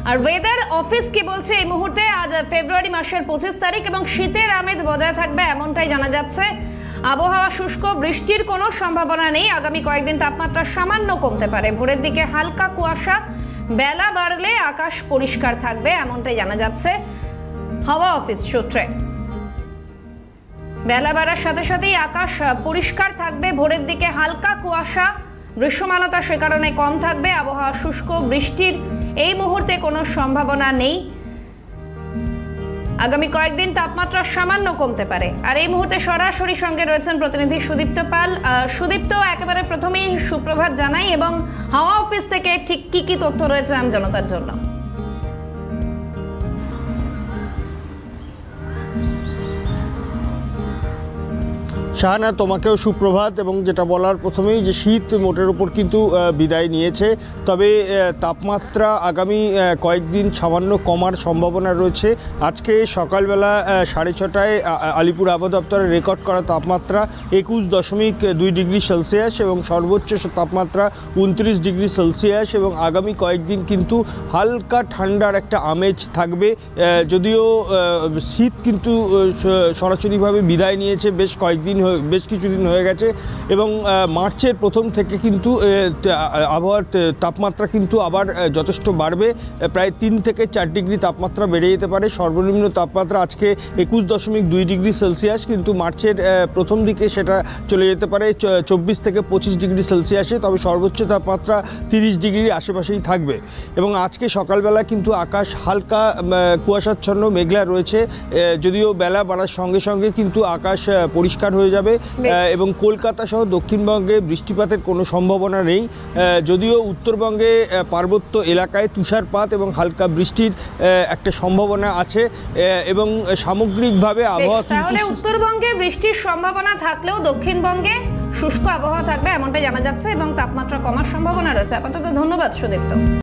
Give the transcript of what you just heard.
আর weather office কি বলছে এই মুহূর্তে? আজ ফেব্রুয়ারি মাসের 25 তারিখ এবং শীতের আমেজ বজায় থাকবে এমনটাই জানা যাচ্ছে। আবহাওয়া শুষ্ক, বৃষ্টির কোনো সম্ভাবনা নেই। আগামী কয়েকদিন তাপমাত্রা সামান্য কমতে পারে। ভোরের দিকে হালকা কুয়াশা, বেলা বাড়লে আকাশ পরিষ্কার থাকবে এমনটাই জানা যাচ্ছে হাওয়া অফিস সূত্রে। বেলা বাড়ার সাথে সাথেই আকাশ পরিষ্কার থাকবে। ভোরের দিকে হালকা কুয়াশা, দৃশ্যমানতা সে কারণে কম থাকবে। আবহাওয়া শুষ্ক, বৃষ্টির এই মুহূর্তে কোনো সম্ভাবনা নেই। আগামী কয়েকদিন তাপমাত্রা সামান্য কমতে পারে। আর এই মুহূর্তে সরাসরি সঙ্গে রয়েছেন প্রতিনিধি সুদীপ্ত পাল। সুদীপ্ত, একেবারে প্রথমেই সুপ্রভাত জানাই এবং হাওয়া অফিস থেকে ঠিক কি কি তথ্য রয়েছে আম জনতার জন্য? শাহানা, তোমাকেও সুপ্রভাত। এবং যেটা বলার প্রথমেই যে শীত মোটের ওপর কিন্তু বিদায় নিয়েছে, তবে তাপমাত্রা আগামী কয়েকদিন সামান্য কমার সম্ভাবনা রয়েছে। আজকে সকালবেলা 6:30টায় আলিপুর আবহাওয়া দপ্তরে রেকর্ড করা তাপমাত্রা 21.2 ডিগ্রি সেলসিয়াস এবং সর্বোচ্চ তাপমাত্রা 29 ডিগ্রি সেলসিয়াস। এবং আগামী কয়েকদিন কিন্তু হালকা ঠান্ডার একটা আমেজ থাকবে, যদিও শীত কিন্তু সরাসরিভাবে বিদায় নিয়েছে বেশ কিছুদিন হয়ে গেছে। এবং মার্চের প্রথম থেকে কিন্তু আবহাওয়ার তাপমাত্রা কিন্তু আবার যথেষ্ট বাড়বে। প্রায় 3 থেকে 4 ডিগ্রি তাপমাত্রা বেড়ে যেতে পারে। সর্বনিম্ন তাপমাত্রা আজকে 21.2 ডিগ্রি সেলসিয়াস, কিন্তু মার্চের প্রথম দিকে সেটা চলে যেতে পারে 24 থেকে 25 ডিগ্রি সেলসিয়াসে। তবে সর্বোচ্চ তাপমাত্রা 30 ডিগ্রির আশেপাশেই থাকবে। এবং আজকে সকালবেলা কিন্তু আকাশ হালকা কুয়াশাচ্ছন্ন মেঘলা রয়েছে, যদিও বেলা বাড়ার সঙ্গে সঙ্গে কিন্তু আকাশ পরিষ্কার হয়ে যাবে এবং কলকাতা সহ দক্ষিণবঙ্গে বৃষ্টিপাতের কোনো সম্ভাবনা নেই। যদিও উত্তরবঙ্গে পার্বত্য এলাকায় তুষারপাত এবং হালকা বৃষ্টির একটা সম্ভাবনা আছে। এবং সামগ্রিকভাবে আবহাওয়া, তাহলে উত্তরবঙ্গে বৃষ্টির সম্ভাবনা থাকলেও দক্ষিণবঙ্গে শুষ্ক আবহাওয়া থাকবে এমনটাই জানা যাচ্ছে এবং তাপমাত্রা কমার সম্ভাবনা রয়েছে। আপাতত ধন্যবাদ সুদীপ্ত।